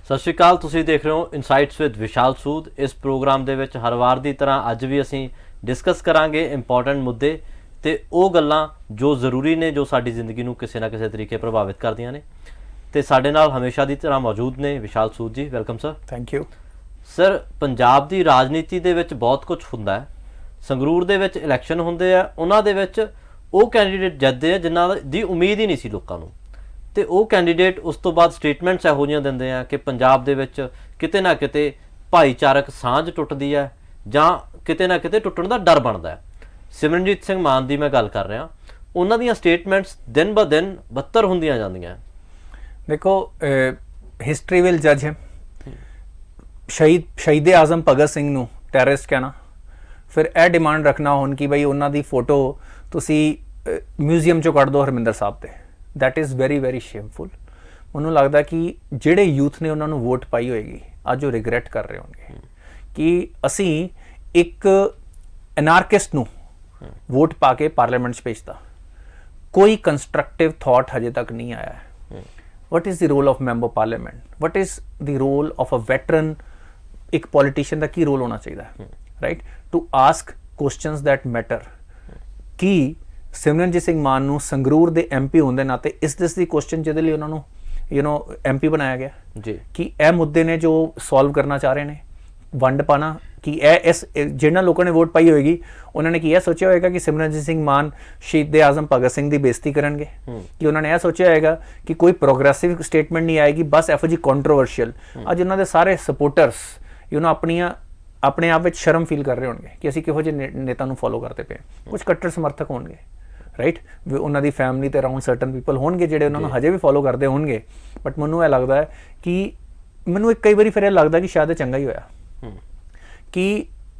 ਸਤਿ ਸ਼੍ਰੀ ਅਕਾਲ। ਤੁਸੀਂ ਦੇਖ ਰਹੇ ਹੋ ਇਨਸਾਈਟਸ ਵਿਦ ਵਿਸ਼ਾਲ ਸੂਦ। ਇਸ ਪ੍ਰੋਗਰਾਮ ਦੇ ਵਿੱਚ ਹਰ ਵਾਰ ਦੀ ਤਰ੍ਹਾਂ ਅੱਜ ਵੀ ਅਸੀਂ ਡਿਸਕਸ ਕਰਾਂਗੇ ਇੰਪੋਰਟੈਂਟ ਮੁੱਦੇ ਤੇ ਉਹ ਗੱਲਾਂ ਜੋ ਜ਼ਰੂਰੀ ਨੇ, ਜੋ ਸਾਡੀ ਜ਼ਿੰਦਗੀ ਨੂੰ ਕਿਸੇ ਨਾ ਕਿਸੇ ਤਰੀਕੇ ਪ੍ਰਭਾਵਿਤ ਕਰਦੀਆਂ ਨੇ। ਤੇ ਸਾਡੇ ਨਾਲ ਹਮੇਸ਼ਾ ਦੀ ਤਰ੍ਹਾਂ ਮੌਜੂਦ ਨੇ ਵਿਸ਼ਾਲ ਸੂਦ ਜੀ। Welcome sir. Thank you sir, Punjab ਦੀ ਰਾਜਨੀਤੀ ਦੇ ਵਿੱਚ ਬਹੁਤ ਕੁਝ ਹੁੰਦਾ ਹੈ। ਸੰਗਰੂਰ ਦੇ ਵਿੱਚ ਇਲੈਕਸ਼ਨ ਹੁੰਦੇ ਆ, ਉਹਨਾਂ ਦੇ ਵਿੱਚ ਉਹ ਕੈਂਡੀਡੇਟ ਜਿੱਤਦੇ ਆ ਜਿਨ੍ਹਾਂ ਦੀ ਉਮੀਦ ਹੀ ਨਹੀਂ ਸੀ ਲੋਕਾਂ ਨੂੰ, ਤੇ ਉਹ ਕੈਂਡੀਡੇਟ ਉਸ ਤੋਂ ਬਾਅਦ ਸਟੇਟਮੈਂਟਸ ਇਹੋ ਜਿਹੀਆਂ ਦਿੰਦੇ ਆ ਕਿ ਪੰਜਾਬ ਦੇ ਵਿੱਚ ਕਿਤੇ ਨਾ ਕਿਤੇ ਭਾਈਚਾਰਕ ਸਾਂਝ ਟੁੱਟਦੀ ਹੈ ਜਾਂ ਕਿਤੇ ਨਾ ਕਿਤੇ ਟੁੱਟਣ ਦਾ ਡਰ ਬਣਦਾ ਹੈ। ਸਿਮਰਨਜੀਤ ਸਿੰਘ ਮਾਨ ਦੀ ਮੈਂ ਗੱਲ ਕਰ ਰਿਹਾ, ਉਹਨਾਂ ਦੀਆਂ ਸਟੇਟਮੈਂਟਸ ਦਿਨ ਬ ਦਿਨ ਬੱਤਰ ਹੁੰਦੀਆਂ ਜਾਂਦੀਆਂ। देखो, हिस्टरी विल जज हिम। शहीद आजम भगत सिंह नूं टैररिस्ट कहना, फिर यह डिमांड रखना हुण कि बई उन्हां दी फोटो तुसी म्यूजियम चों कढ दो हरमिंदर साहब ते। That is very very shameful. मैनूं लगदा कि जिहड़े यूथ ने उन्हां नूं वोट पाई होएगी अज वो रिगरैट कर रहे होणगे कि असीं एक एनार्किस्ट नूं वोट पा के पार्लीमेंट च भेजता। कोई कंस्ट्रक्टिव थॉट हजे तक नहीं आया है। What is the role of member parliament? What is the role of a veteran? एक politician का की role होना चाहिए, right? To ask questions that matter. कि सिमरनजीत सिंह मान नूं संगरूर दे MP होने नाते इस दिस दी question जिहदे लई उन्हां नूं MP बनाया गया जी, कि यह मुद्दे ने जो सॉल्व करना चाह रहे हैं, वंड पाना कि इस जिन्होंने लोगों ने वोट पाई होएगी उन्होंने कि यह सोचा होएगा कि सिमरनजीत सिंह मान शहीद आजम भगत सिंह की बेइज्जती करेंगे, कि उन्होंने यह सोचा होएगा कि कोई प्रोग्रेसिव स्टेटमेंट नहीं आएगी, बस एफो जी कॉन्ट्रोवर्शियल। अज उन्होंने सारे सपोर्टर्स अपने आप में शर्म फील कर रहे होंगे कि असीं किहो जिहे नेता नूं फॉलो करते पे। कुछ कट्टर समर्थक होणगे, राइट, उन्होंने फैमिली ते अराउंड सर्टन पीपल होणगे जिहड़े उन्होंने हजे भी फॉलो करते होणगे। बट मैनूं यह लगता है कि मैनूं कई बारी फिर यह लगता कि शायद चंगा ही होया कि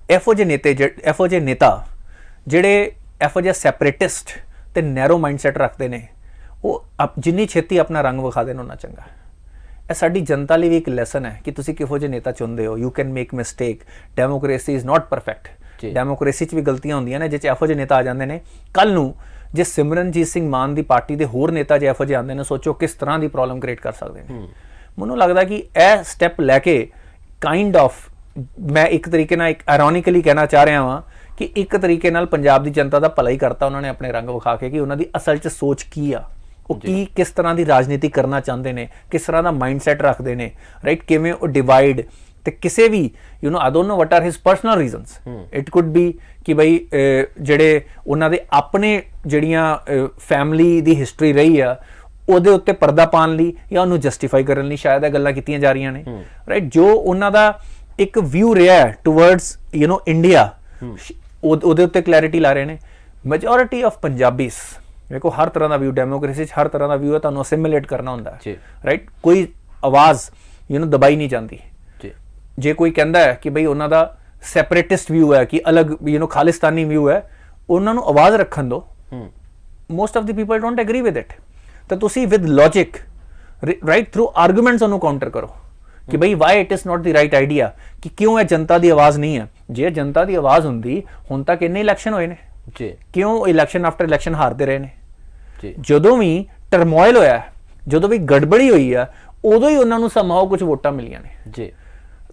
एफो जे नेता जिहड़े एफो जे सैपरेटिस्ट ते नैरो माइंडसैट रखते हैं, वो जिन्नी छेती अपना रंग विखा देन उन्ना चंगा। यह साडी जनता लई भी एक लैसन है कि तुसीं किहो जे नेता चुनदे हो। You can make mistake, democracy is not perfect. Democracy च भी गलतियां होंदियां ने, जिस एफो जे नेता आ जांदे ने। कल नूं जे सिमरनजीत सिंह मान की पार्टी के होर नेता जे एफो जे आंदे ने, सोचो किस तरह की प्रॉब्लम क्रिएट कर सकते हैं। मैनूं लगदा कि यह स्टैप लैके काइंड ऑफ मैं एक तरीके नाल एक आयरोनिकली कहना चाह रहा हाँ कि एक तरीके नाल पंजाब की जनता का भला ही करता उन्होंने अपने रंग विखा के कि उन्होंने असल च सोच की आ, वो की किस तरह की राजनीति करना चाहते हैं, किस तरह का माइंडसैट रखते हैं, राइट, किवें वो डिवाइड ते किसी भी I don't know what are his personal reasons. It could be कि बई जिहड़े उन्हां दे अपने जिहड़ियां फैमिली की हिस्टरी रही आ ਉਹਦੇ ਉੱਤੇ ਪਰਦਾ ਪਾਉਣ ਲਈ ਜਾਂ ਉਹਨੂੰ ਜਸਟੀਫਾਈ ਕਰਨ ਲਈ ਸ਼ਾਇਦ ਇਹ ਗੱਲਾਂ ਕੀਤੀਆਂ ਜਾ ਰਹੀਆਂ ਨੇ, ਰਾਈਟ। ਜੋ ਉਹਨਾਂ ਦਾ ਇੱਕ ਵਿਊ ਰਿਹਾ ਟੂਵਰਡਸ ਇੰਡੀਆ, ਉਹਦੇ ਉੱਤੇ ਕਲੈਰਿਟੀ ਲਾ ਰਹੇ ਨੇ। ਮੈਜੋਰਿਟੀ ਆਫ ਪੰਜਾਬੀਜ਼, ਦੇਖੋ ਹਰ ਤਰ੍ਹਾਂ ਦਾ ਵਿਊ, ਡੈਮੋਕ੍ਰੇਸੀ 'ਚ ਹਰ ਤਰ੍ਹਾਂ ਦਾ ਵਿਊ ਹੈ, ਤੁਹਾਨੂੰ ਅਸਿਮੀਲੇਟ ਕਰਨਾ ਹੁੰਦਾ ਹੈ, ਰਾਈਟ। ਕੋਈ ਆਵਾਜ਼ ਦਬਾਈ ਨਹੀਂ ਜਾਂਦੀ। ਜੇ ਕੋਈ ਕਹਿੰਦਾ ਹੈ ਕਿ ਬਈ ਉਹਨਾਂ ਦਾ ਸੈਪਰੇਟਿਸਟ ਵਿਊ ਹੈ, ਕਿ ਅਲੱਗ ਖਾਲਿਸਤਾਨੀ ਵਿਊ ਹੈ, ਉਹਨਾਂ ਨੂੰ ਆਵਾਜ਼ ਰੱਖਣ ਦਿਓ। Most of the people don't agri with it. ਤਾਂ ਤੁਸੀਂ with logic, right, through arguments ਉਹਨੂੰ ਕਾਊਂਟਰ ਕਰੋ कि भाई why it is not the right idea, कि क्यों यह जनता की आवाज़ नहीं है। जे जनता की आवाज़ होंदी हुण तक इन्ने इलैक्शन होए ने, क्यों इलैक्शन आफ्टर इलैक्शन हारते रहे ने। जदों भी टरमोइल होया, जदों भी गड़बड़ी हुई है, उदों ही उन्होंने समाओ कुछ वोटां मिलियां ने।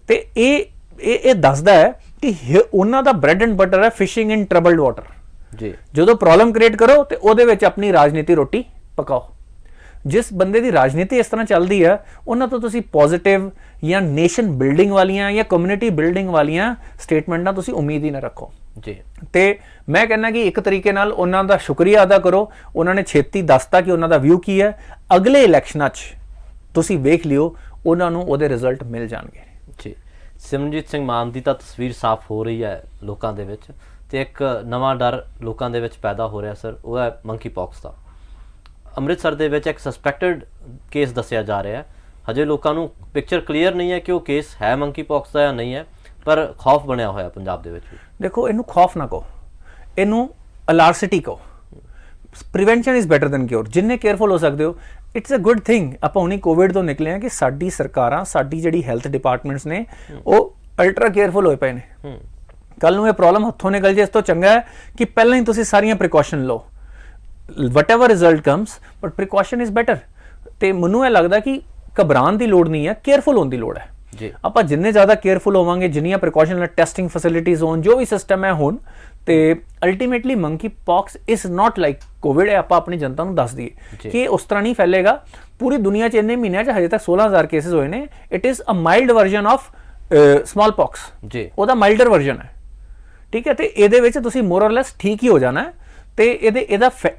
ते ये दसदा है कि उन्हां दा ब्रैड एंड बटर है फिशिंग इन ट्रबल्ड वाटर। जदों प्रॉब्लम क्रिएट करो तो उहदे विच अपनी राजनीति रोटी पकाओ। जिस बंदे की राजनीति इस तरह चलती है, उन्होंने तो तुसी पॉजिटिव या नेशन बिल्डिंग वालियां या कम्यूनिटी बिल्डिंग वालियां स्टेटमेंटां तुसी उम्मीद ही ना रखो जी। तो मैं कहना कि एक तरीके नाल उन्हां दा शुक्रिया अदा करो, उन्होंने छेती दसता कि उन्हां दा व्यू की है। अगले इलैक्शनां च तुसी वेख लियो उन्हां नूं उहदे रिजल्ट मिल जाणगे जी। सिमरनजीत सिंह मान की तो तस्वीर साफ हो रही है लोगों के विच, ते एक नवां डर लोगों के विच पैदा हो रहा सर, वो है मंकी पॉक्स का। ਅੰਮ੍ਰਿਤਸਰ ਦੇ ਵਿੱਚ ਇੱਕ ਸਸਪੈਕਟਡ ਕੇਸ ਦੱਸਿਆ ਜਾ ਰਿਹਾ ਹੈ। ਹਜੇ ਲੋਕਾਂ ਨੂੰ ਪਿਕਚਰ ਕਲੀਅਰ ਨਹੀਂ ਹੈ ਕਿ ਉਹ ਕੇਸ ਹੈ ਮੰਕੀ ਪੌਕਸ ਦਾ ਜਾਂ ਨਹੀਂ ਹੈ, ਪਰ ਖੌਫ ਬਣਿਆ ਹੋਇਆ ਪੰਜਾਬ ਦੇ ਵਿੱਚ। ਦੇਖੋ, ਇਹਨੂੰ ਖੌਫ ਨਾ ਕਹੋ, ਇਹਨੂੰ ਅਲਾਰਸਿਟੀ ਕਹੋ। Prevention is better than cure. ਜਿੰਨੇ ਕੇਅਰਫੁਲ ਹੋ ਸਕਦੇ ਹੋ, ਇਟਸ ਅ ਗੁੱਡ ਥਿੰਗ। ਆਪਾਂ ਹੁਣੀ ਕੋਵਿਡ ਤੋਂ ਨਿਕਲੇ ਹਾਂ ਕਿ ਸਾਡੀ ਸਰਕਾਰਾਂ, ਸਾਡੀ ਜਿਹੜੀ ਹੈਲਥ ਡਿਪਾਰਟਮੈਂਟਸ ਨੇ, ਉਹ ਅਲਟਰਾ ਕੇਅਰਫੁਲ ਹੋਏ ਪਏ ਨੇ। ਕੱਲ੍ਹ ਨੂੰ ਇਹ ਪ੍ਰੋਬਲਮ ਹੱਥੋਂ ਨਿਕਲ ਜੇ, ਇਸ ਤੋਂ ਚੰਗਾ ਹੈ ਕਿ ਪਹਿਲਾਂ ਹੀ ਤੁਸੀਂ ਸਾਰੀਆਂ ਪ੍ਰੀਕਾਸ਼ਨ ਲਓ। whatever result comes, but precaution is better। ਤੇ ਮੈਨੂੰ ਇਹ ਲੱਗਦਾ ਕਿ ਘਬਰਾਉਣ ਦੀ ਲੋੜ ਨਹੀਂ ਹੈ, ਕੇਅਰਫੁਲ ਹੋਣ ਦੀ ਲੋੜ ਹੈ ਜੀ। ਆਪਾਂ ਜਿੰਨੇ ਜ਼ਿਆਦਾ ਕੇਅਰਫੁਲ ਹੋਵਾਂਗੇ, ਜਿੰਨੀਆਂ ਪ੍ਰੀਕਾਸ਼ਨ ਟੈਸਟਿੰਗ ਫੈਸਿਲਿਟੀਜ਼ ਹੋਣ, ਜੋ ਵੀ ਸਿਸਟਮ ਹੈ ਹੁਣ, ਤੇ ultimately monkey pox is not like Covid ਹੈ। ਆਪਾਂ ਆਪਣੀ ਜਨਤਾ ਨੂੰ ਦੱਸ ਦਈਏ ਕਿ ਉਸ ਤਰ੍ਹਾਂ ਨਹੀਂ ਫੈਲੇਗਾ। ਪੂਰੀ ਦੁਨੀਆ 'ਚ ਇੰਨੇ ਮਹੀਨਿਆਂ 'ਚ ਹਜੇ ਤੱਕ 16,000 ਕੇਸਿਸ ਹੋਏ ਨੇ। It is a mild version of smallpox ਜੀ, ਉਹਦਾ ਮਾਈਲਡਰ ਵਰਜ਼ਨ ਹੈ, ਠੀਕ ਹੈ। ਤੇ ਇਹਦੇ ਵਿੱਚ ਤੁਸੀਂ ਮੋਰ ਔਰ ਲੈਸ ਠੀਕ ਹੀ ਹੋ ਜਾਣਾ ਹੈ। ਤੇ ਇਹ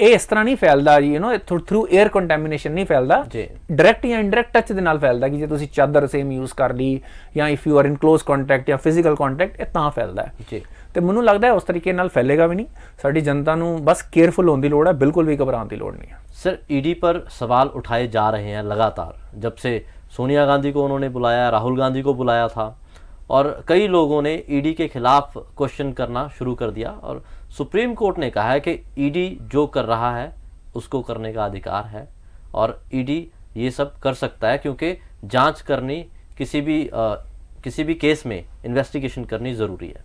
ਇਸ ਤਰ੍ਹਾਂ ਨਹੀਂ ਫੈਲਦਾ ਜੀ, ਥਰੂ 에ਅਰ ਕੰਟੈਮੀਨੇਸ਼ਨ ਨਹੀਂ ਫੈਲਦਾ, ਡਾਇਰੈਕਟ ਜਾਂ ਇਨਡਾਇਰੈਕਟ ਟੱਚ ਦੇ ਨਾਲ ਫੈਲਦਾ ਕਿ ਜੇ ਤੁਸੀਂ ਚਾਦਰ ਸੇਮ ਯੂਜ਼ ਕਰ ਲਈ ਜਾਂ if you are in close contact ਜਾਂ ਫਿਜ਼ੀਕਲ ਕੰਟੈਕਟ, ਇਹ ਤਾਂ ਫੈਲਦਾ ਹੈ ਜੀ। ਤੇ ਮੈਨੂੰ ਲੱਗਦਾ ਹੈ ਉਸ ਤਰੀਕੇ ਨਾਲ ਫੈਲੇਗਾ ਵੀ ਨਹੀਂ। ਸਾਡੀ ਜਨਤਾ ਨੂੰ ਬਸ ਕੇਅਰਫੁਲ ਹੋਣ ਦੀ ਲੋੜ ਹੈ, ਬਿਲकुल भी घबराने की लोड़ नहीं है। सर, ईडी पर सवाल उठाए जा रहे हैं लगातार, जब से सोनिया गांधी को उन्होंने बुलाया, राहुल गांधी को बुलाया था, और कई लोगों ने ईडी के खिलाफ क्वेश्चन करना शुरू कर दिया। और सुप्रीम कोर्ट ने कहा है कि ईडी जो कर रहा है उसको करने का अधिकार है, और ईडी ये सब कर सकता है क्योंकि जांच करनी, किसी भी केस में इन्वेस्टिगेशन करनी ज़रूरी है।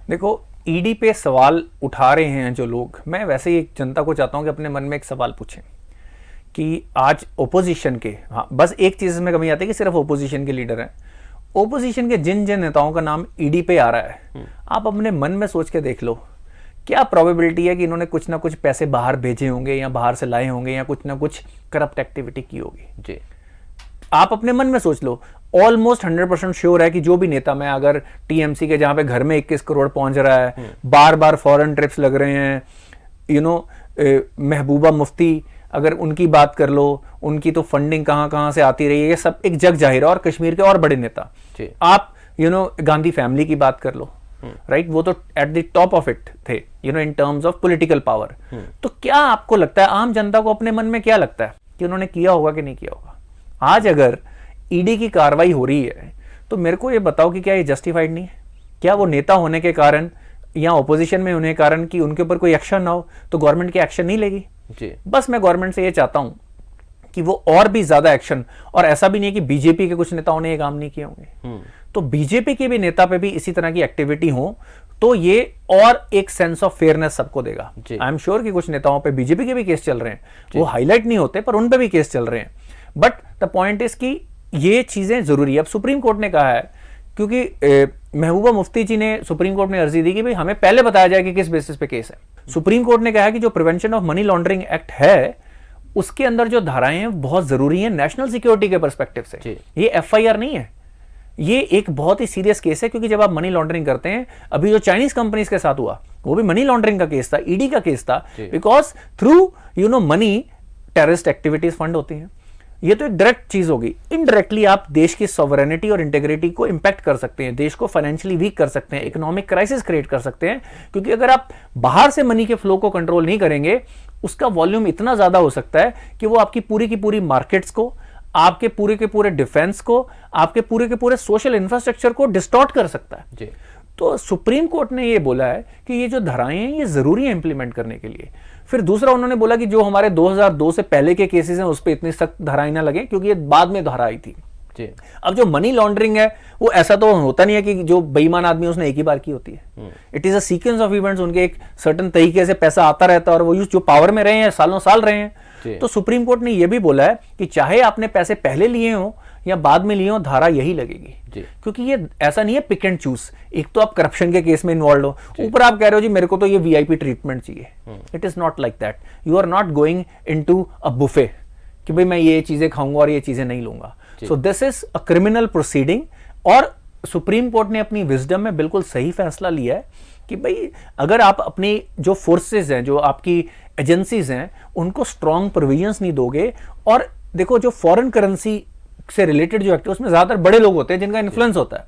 देखो, ईडी पे सवाल उठा रहे हैं जो लोग, मैं वैसे ही एक जनता को चाहता हूं कि अपने मन में एक सवाल पूछें कि आज ओपोजिशन के, हाँ बस एक चीज़ में कमी आती है कि सिर्फ ओपोजिशन के लीडर हैं। ओपोजिशन के जिन जिन नेताओं का नाम ईडी पे आ रहा है, आप अपने मन में सोच के देख लो, क्या प्रोबेबिलिटी है कि इन्होंने कुछ ना कुछ पैसे बाहर भेजे होंगे या बाहर से लाए होंगे या कुछ ना कुछ करप्ट एक्टिविटी की होगी जी। आप अपने मन में सोच लो। ऑलमोस्ट 100% श्योर है कि जो भी नेता, मैं अगर टीएमसी के जहां पे घर में 21 करोड़ पहुंच रहा है, बार बार फॉरेन ट्रिप्स लग रहे हैं, महबूबा मुफ्ती अगर उनकी बात कर लो, उनकी तो फंडिंग कहां कहां से आती रही है, ये सब एक जग जाहिर है। और कश्मीर के और बड़े नेता, आप गांधी फैमिली की बात कर लो, राइट, वो तो at the top of it थे, in terms of political power. तो क्या आपको लगता है, आम जनता को अपने मन में क्या लगता है कि उन्होंने किया होगा कि नहीं किया होगा? आज अगर ईडी की कार्रवाई हो रही है तो मेरे को ये बताओ कि क्या ये जस्टिफाइड नहीं है? क्या वो नेता होने के कारण या ऑपोजिशन में होने के कारण कि उनके ऊपर कोई एक्शन ना हो तो गवर्नमेंट की एक्शन नहीं लेगी जी? बस मैं गवर्नमेंट से ये चाहता हूं कि वो और भी ज्यादा एक्शन, और ऐसा भी नहीं है कि बीजेपी के कुछ नेताओं ने ये काम नहीं किए होंगे, तो बीजेपी के भी नेता पे भी इसी तरह की एक्टिविटी हो तो ये और एक सेंस ऑफ फेयरनेस सबको देगा। आई एम श्योर कि कुछ नेताओं पे बीजेपी के भी केस चल रहे हैं, वो हाईलाइट नहीं होते पर उन पे भी केस चल रहे हैं। बट द पॉइंट इज कि ये चीजें जरूरी है। अब सुप्रीम कोर्ट ने कहा है, क्योंकि महबूबा मुफ्ती जी ने सुप्रीम कोर्ट में अर्जी दी कि भाई हमें पहले बताया जाए कि किस बेसिस पे केस है। सुप्रीम कोर्ट ने कहा कि जो prevention of money laundering act है उसके अंदर जो धाराएं हैं बहुत जरूरी हैं नेशनल सिक्योरिटी के पर्सपेक्टिव से। ये एफआईआर नहीं है, ये एक बहुत ही सीरियस केस है, क्योंकि जब आप मनी लॉन्ड्रिंग करते हैं, अभी जो चाइनीज कंपनीज के साथ हुआ वो भी मनी लॉन्ड्रिंग का केस था, ईडी का केस था, because through money terrorist activities fund होती हैं। ये तो एक डायरेक्ट चीज होगी। इनडायरेक्टली आप देश की सॉवरेनिटी और इंटेग्रिटी को इंपैक्ट कर सकते हैं, देश को फाइनेंशियली वीक कर सकते हैं, इकोनॉमिक क्राइसिस क्रिएट कर सकते हैं, क्योंकि अगर आप बाहर से मनी के फ्लो को कंट्रोल नहीं करेंगे, उसका वॉल्यूम इतना ज्यादा हो सकता है कि वो आपकी पूरी की पूरी मार्केट्स को, आपके पूरे के पूरे डिफेंस को, आपके पूरे के पूरे सोशल इंफ्रास्ट्रक्चर को डिस्टॉर्ट कर सकता है जी। तो सुप्रीम कोर्ट ने ये बोला है कि ये जो धाराएं हैं ये जरूरी है इंप्लीमेंट करने के लिए। फिर दूसरा उन्होंने बोला कि जो हमारे 2002 से पहले के केसेस हैं उस पर इतनी सख्त धाराएं ना लगे, क्योंकि ये बाद में धारा आई थी जी। अब जो मनी लॉन्ड्रिंग है वो ऐसा तो होता नहीं है कि जो बेईमान आदमी उसने एक ही बार की होती है। It is a sequence of events, उनके एक सर्टेन तरीके से पैसा आता रहता है और वो जो पावर में रहे हैं सालों साल रहे हैं। तो सुप्रीम कोर्ट ने यह भी बोला है कि चाहे आपने पैसे पहले लिए हो या बाद में लिए हो, धारा यही लगेगी, क्योंकि ये ऐसा नहीं है पिक एंड चूज। एक तो आप करप्शन के केस में इन्वॉल्व हो, ऊपर आप कह रहे हो जी मेरे को तो ये वीआईपी ट्रीटमेंट चाहिए। It is not like that. You are not going into a buffet कि भाई मैं ये चीजें खाऊंगा और ये चीजें नहीं लूंगा। So this is a criminal proceeding. और सुप्रीम कोर्ट ने अपनी विजडम में बिल्कुल सही फैसला लिया है कि भाई अगर आप अपनी जो फोर्सेस हैं, जो आपकी एजेंसीज हैं, उनको स्ट्रॉन्ग प्रोविजंस नहीं दोगे, और देखो जो फॉरेन करेंसी से रिलेटेड जो एक्ट है उसमें ज्यादातर बड़े लोग होते हैं जिनका इन्फ्लुएंस होता है,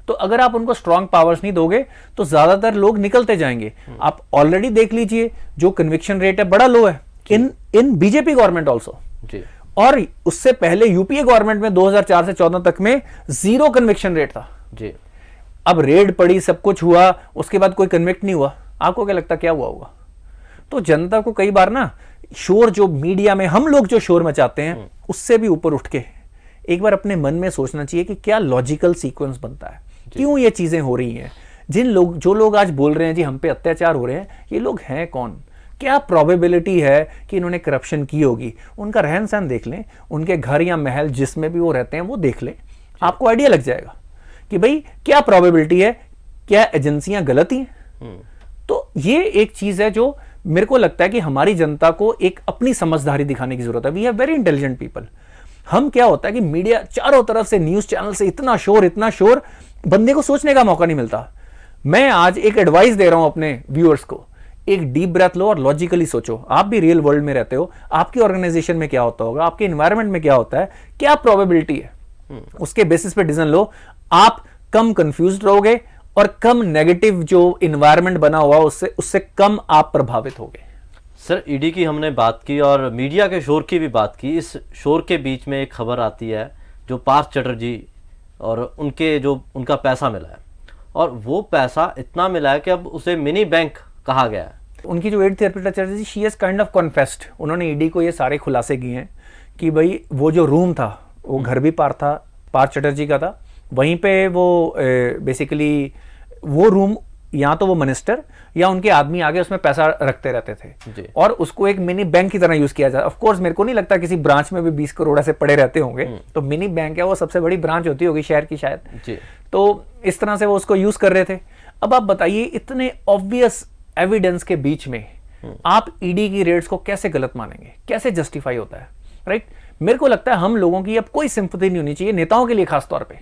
तो अगर आप उनको स्ट्रॉन्ग पावर्स नहीं दोगे तो ज्यादातर लोग निकलते जाएंगे। आप ऑलरेडी देख लीजिए जो कन्विक्शन रेट है बड़ा लो है इन बीजेपी गवर्नमेंट ऑल्सो, और उससे पहले यूपीए गवर्नमेंट में 2004 से 14 तक में 0 कन्विक्शन रेट था जी। अब रेड पड़ी, सब कुछ हुआ, उसके बाद कोई कन्विक्ट नहीं हुआ। आपको क्या लगता क्या हुआ होगा? तो जनता को कई बार ना शोर, जो मीडिया में हम लोग जो शोर मचाते हैं उससे भी ऊपर उठ के एक बार अपने मन में सोचना चाहिए कि क्या लॉजिकल सीक्वेंस बनता है, क्यों ये चीजें हो रही हैं। जो लोग आज बोल रहे हैं जी हम पे अत्याचार हो रहे हैं, ये लोग हैं कौन? क्या प्रोबेबिलिटी है कि इन्होंने करप्शन की होगी। उनका रहन सहन देख लें, उनके घर या महल जिसमें भी वो रहते हैं वो देख लें, आपको आइडिया लग जाएगा कि भाई क्या प्रोबेबिलिटी है, क्या एजेंसियां गलत ही हैं। तो ये एक चीज है जो मेरे को लगता है कि हमारी जनता को एक अपनी समझदारी दिखाने की जरूरत है। We have very intelligent people. हम क्या होता है कि मीडिया चारों तरफ से, न्यूज चैनल से इतना शोर, बंदे को सोचने का मौका नहीं मिलता। मैं आज एक एडवाइस दे रहा हूं अपने व्यूअर्स को, एक डीप ब्रेथ लो और लॉजिकली सोचो। आप भी रियल वर्ल्ड में रहते हो, आपकी ऑर्गेनाइजेशन में क्या होता होगा, आपके एनवायरनमेंट में क्या होता है, क्या प्रोबेबिलिटी है, उसके बेसिस पे डिसीजन लो। आप कम कंफ्यूज रहोगे और कम नेगेटिव जो इन्वायरमेंट बना हुआ उससे कम आप प्रभावित होगे। सर, ईडी की हमने बात की और मीडिया के शोर की भी बात की। इस शोर के बीच में एक खबर आती है जो पार्थ चटर्जी और उनका पैसा मिला है, और वो पैसा इतना मिला है कि अब उसे मिनी बैंक कहा गया है। उनकी जो एड थी Arpita Chatterjee, she has kind of confessed. उन्होंने ईडी को ये सारे खुलासे किए हैं कि भाई वो जो रूम था वो घर भी पार्थ चटर्जी का था। वहीं पे वो बेसिकली वो रूम या तो वो मिनिस्टर या उनके आदमी आगे उसमें पैसा रखते रहते थे और उसको एक मिनी बैंक की तरह यूज किया जाता। ऑफ कोर्स मेरे को नहीं लगता किसी ब्रांच में भी 20 करोड़ ऐसे पड़े रहते होंगे, तो मिनी बैंक है वो सबसे बड़ी ब्रांच होती होगी शहर की शायद। तो इस तरह से वो उसको यूज कर रहे थे। अब आप बताइए, इतने ऑब्वियस एविडेंस के बीच में आप ईडी की रेड्स को कैसे गलत मानेंगे, कैसे जस्टिफाई होता है, राइट? मेरे को लगता है हम लोगों की अब कोई सिंपैथी नहीं होनी चाहिए, नेताओं के लिए खास तौर पे।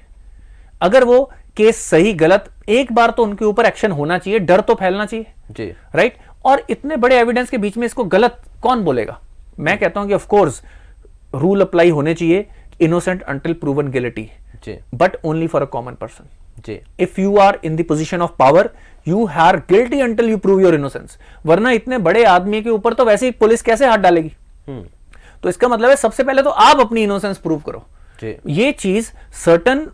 अगर वो केस सही गलत, एक बार तो उनके ऊपर एक्शन होना चाहिए, डर तो फैलना चाहिए जी, राइट? और इतने बड़े एविडेंस के बीच में इसको गलत कौन बोलेगा? मैं कहता हूं कि ऑफ कोर्स रूल अप्लाई होने चाहिए, innocent until proven guilty, but only for a common person. If you are in the position of power, you are guilty until you prove your innocence. वरना इतने बड़े आदमी के ऊपर तो वैसे ही पुलिस कैसे हाथ डालेगी? तो इसका मतलब है सबसे पहले तो आप अपनी इनोसेंस प्रूव करो। ये चीज सर्टन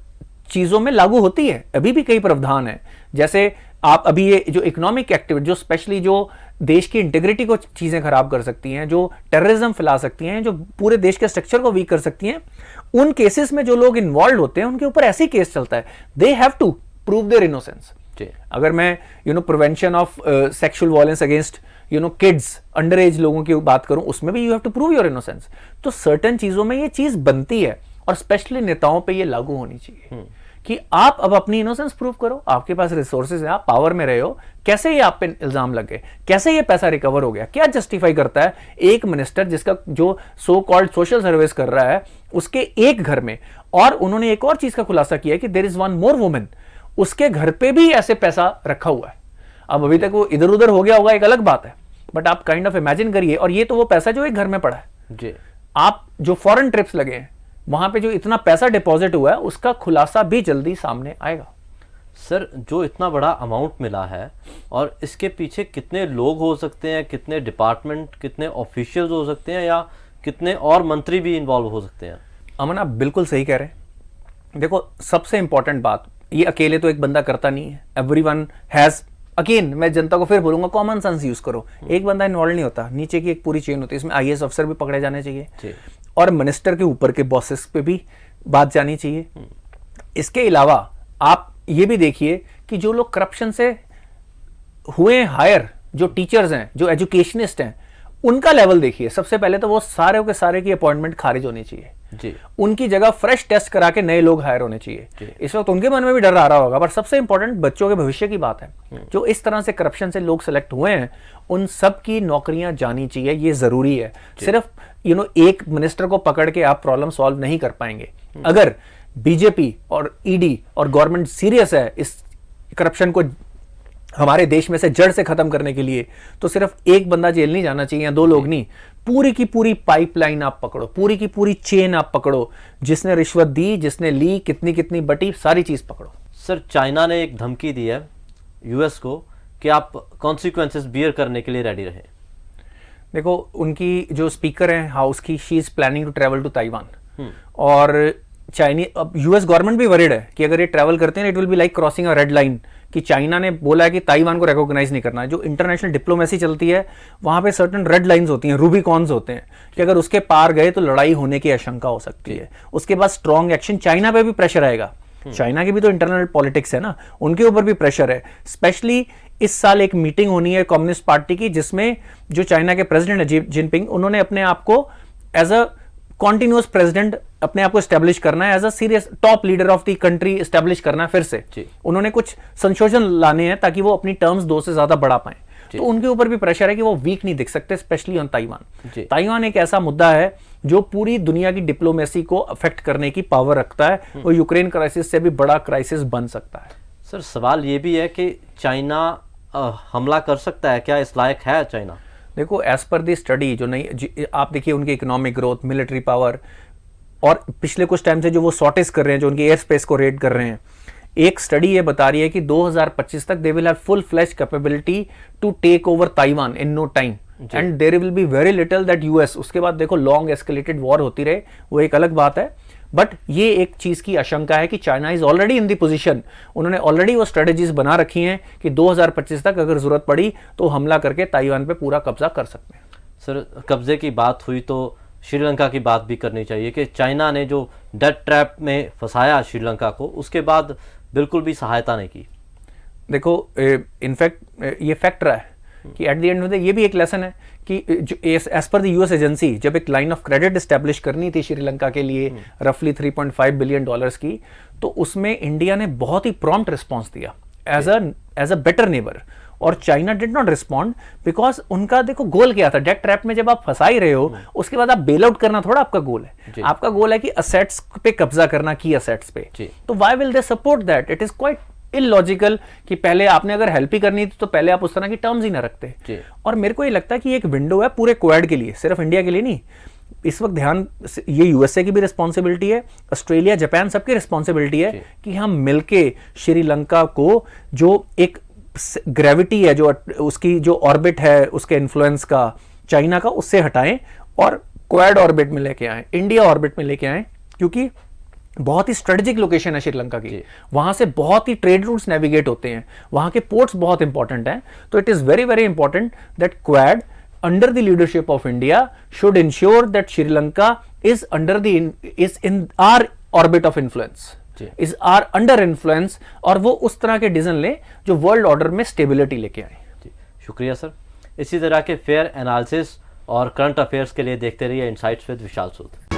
चीजों में लागू होती है, अभी भी कई प्रावधान है। जैसे आप अभी ये जो इकोनॉमिक एक्टिविटी, जो स्पेशली जो देश की इंटीग्रिटी को चीजें खराब कर सकती हैं, जो टेररिज्म फैला सकती हैं, जो पूरे देश के स्ट्रक्चर को वीक कर सकती हैं, उन केसेस में जो लोग इन्वॉल्व होते हैं उनके ऊपर ऐसे ही केस चलता है। They have to prove their innocence. अगर मैं prevention of sexual violence against kids, under age लोगों की बात करूं, उसमें भी you have to prove your innocence. तो सर्टेन चीजों में ये चीज बनती है और स्पेशली नेताओं पे ये लागू होनी चाहिए कि आप अब अपनी इनोसेंस प्रूव करो। आपके पास रिसोर्सेज है, आप पावर में रहे हो, कैसे ये आप पे इल्जाम लग गए, कैसे ये पैसा रिकवर हो गया, क्या जस्टिफाई करता है एक मिनिस्टर जिसका जो सो कॉल्ड सोशल सर्विस कर रहा है उसके एक घर में। और उन्होंने एक और चीज का खुलासा किया कि there is one more woman, उसके घर पे भी ऐसे पैसा रखा हुआ है। अब अभी तक वो इधर उधर हो गया होगा, एक अलग बात है, बट आप काइंड ऑफ इमेजिन करिए। और ये तो वो पैसा जो एक घर में पड़ा है जी। आप जो फॉरेन ट्रिप्स लगे हैं वहां पे जो इतना पैसा डिपॉजिट हुआ है उसका खुलासा भी जल्दी सामने आएगा। सर, जो इतना बड़ा अमाउंट मिला है और इसके पीछे कितने लोग हो सकते हैं, कितने डिपार्टमेंट, कितने ऑफिशियल्स हो सकते हैं, या कितने और मंत्री भी इन्वॉल्व हो सकते हैं? अमन, आप बिल्कुल सही कह रहे हैं। देखो, सबसे इंपॉर्टेंट बात, ये अकेले तो एक बंदा करता नहीं है। एवरीवन हैज, अगेन मैं जनता को फिर बोलूंगा, कॉमन सेंस यूज करो। एक बंदा इन्वॉल्व नहीं होता, नीचे की एक पूरी चेन होती है। इसमें आईएएस अफसर भी पकड़े जाने चाहिए और मिनिस्टर के ऊपर के बॉसेस पे भी बात जानी चाहिए। इसके अलावा आप ये भी देखिए कि जो लोग करप्शन से हुए हायर, जो टीचर्स हैं, जो एजुकेशनिस्ट हैं, उनका लेवल देखिए। सबसे पहले तो वो सारे के सारे की अपॉइंटमेंट खारिज होनी चाहिए जी। उनकी जगह फ्रेश टेस्ट करा के नए लोग हायर होने चाहिए। इस वक्त उनके मन में भी डर आ रहा होगा, पर सबसे इंपॉर्टेंट बच्चों के भविष्य की बात है। जो इस तरह से करप्शन से लोग सेलेक्ट हुए हैं उन सब की नौकरियां जानी चाहिए, ये जरूरी है। सिर्फ एक मिनिस्टर को पकड़ के आप प्रॉब्लम सॉल्व नहीं कर पाएंगे। अगर बीजेपी और ईडी और गवर्नमेंट सीरियस है इस करप्शन को हमारे देश में से जड़ से खत्म करने के लिए, तो सिर्फ एक बंदा जेल नहीं जाना चाहिए या दो लोग नहीं, पूरी की पूरी पाइपलाइन आप पकड़ो, पूरी की पूरी चेन आप पकड़ो। जिसने रिश्वत दी, जिसने ली, कितनी कितनी बटी, सारी चीज पकड़ो। सर, चाइना ने एक धमकी दी है यूएस को कि आप कॉन्सिक्वेंसेस बियर करने के लिए रेडी रहे। देखो, उनकी जो स्पीकर है हाउस की, she is planning to travel to Taiwan. और चाइनीज, अब यूएस गवर्नमेंट भी वरीड है कि अगर ये ट्रैवल करते हैं it will be like crossing a red line, कि चाइना ने बोला है कि ताइवान को रिकॉग्नाइज नहीं करना है। जो इंटरनेशनल डिप्लोमेसी चलती है वहां पे सर्टेन रेड लाइंस होती हैं, रूबिकॉन्स होते हैं, कि अगर उसके पार गए तो लड़ाई होने की आशंका हो सकती है। उसके बाद स्ट्रॉन्ग एक्शन, चाइना पे भी प्रेशर आएगा। चाइना की भी तो इंटरनल पॉलिटिक्स है ना, उनके ऊपर भी प्रेशर है। स्पेशली इस साल एक मीटिंग होनी है कम्युनिस्ट पार्टी की, जिसमें जो चाइना के प्रेसिडेंट है जी जिनपिंग, उन्होंने अपने आप को एज अ कॉन्टिन्यूअस प्रेसिडेंट अपने आप को स्टैब्लिश करना है, as a serious top leader of the country establish करना है फिर से। उन्होंने कुछ संशोधन लाने हैं ताकि वो अपनी टर्म्स 2 से ज्यादा बढ़ा पाए। तो उनके ऊपर भी प्रेशर है कि वो वीक नहीं दिख सकते, स्पेशली ऑन ताइवान। ताइवान एक ऐसा मुद्दा है जो पूरी दुनिया की डिप्लोमेसी को अफेक्ट करने की पावर रखता है, और यूक्रेन क्राइसिस से भी बड़ा क्राइसिस बन सकता है। सर सवाल ये भी है कि चाइना हमला कर सकता है क्या? इस लायक है चाइना? देखो, एज पर दी स्टडी जो नहीं, आप देखिए उनकी इकोनॉमिक ग्रोथ, मिलिट्री पावर, और पिछले कुछ टाइम से जो वो शॉर्टेज कर रहे हैं, जो उनकी एयर स्पेस को रेड कर रहे हैं, एक स्टडी ये बता रही है कि 2025 तक they will have full flash capability to take over Taiwan in no time, and there will be very little that US उसके बाद देखो लॉन्ग एस्केलेटेड वॉर होती रहे, वो एक अलग बात है। बट ये एक चीज की आशंका है कि China is already in the position, उन्होंने ऑलरेडी वो स्ट्रेटेजीज बना रखी हैं कि 2025 तक अगर जरूरत पड़ी तो हमला करके ताइवान पे पूरा कब्जा कर सकते हैं। सर कब्जे की बात हुई तो श्रीलंका की बात भी करनी चाहिए कि चाइना ने जो डेथ ट्रैप में फंसाया श्रीलंका को, उसके बाद बिल्कुल भी सहायता नहीं की। देखो, इनफैक्ट ये फैक्ट रहा है कि एट द एंड में ये भी एक लेसन है कि जो as per the US agency जब एक लाइन ऑफ क्रेडिट एस्टेब्लिश करनी थी श्रीलंका के लिए रफली $3.5 बिलियन की, तो उसमें इंडिया ने बहुत ही प्रॉम्प्ट रिस्पॉन्स दिया एज अ बेटर नेबर, और China did not respond because उनका देखो गोल क्या था, डेट ट्रैप में जब आप फंसा ही रहे हो उसके बाद आप बेल आउट करना थोड़ा आपका गोल है। आपका गोल है कि असेट्स पे कब्जा करना, की असेट्स पे, तो why will they support that? It is quite illogical कि पहले आपने अगर हेल्प ही करनी थी तो पहले आप उस तरह की टर्म्स ही ना रखते। और मेरे को ये लगता है कि एक विंडो है पूरे क्वाड के लिए, सिर्फ इंडिया के लिए नहीं। इस वक्त ध्यान, ये यूएसए की भी रिस्पॉन्सिबिलिटी है, ऑस्ट्रेलिया, जापान, सबकी रिस्पॉन्सिबिलिटी है कि हम मिलके श्रीलंका को जो एक ग्रेविटी है, जो उसकी जो ऑर्बिट है उसके इन्फ्लुएंस का चाइना का, उससे हटाएं और क्वाड ऑर्बिट में लेके आए, इंडिया ऑर्बिट में लेके आए, क्योंकि बहुत ही स्ट्रेटेजिक लोकेशन है श्रीलंका की, वहां से बहुत ही ट्रेड रूट्स नेविगेट होते हैं, वहां के पोर्ट्स बहुत इंपॉर्टेंट हैं। तो it is very very important that Quad under the leadership of India should ensure that Sri Lanka is in our orbit of influence, is or under influence, और वो उस तरह के डिसीजन ले जो वर्ल्ड ऑर्डर में स्टेबिलिटी लेके आए। शुक्रिया सर। इसी तरह के फेयर एनालिसिस और करंट अफेयर्स के लिए देखते रहिए इनसाइट्स विद विशाल सूद।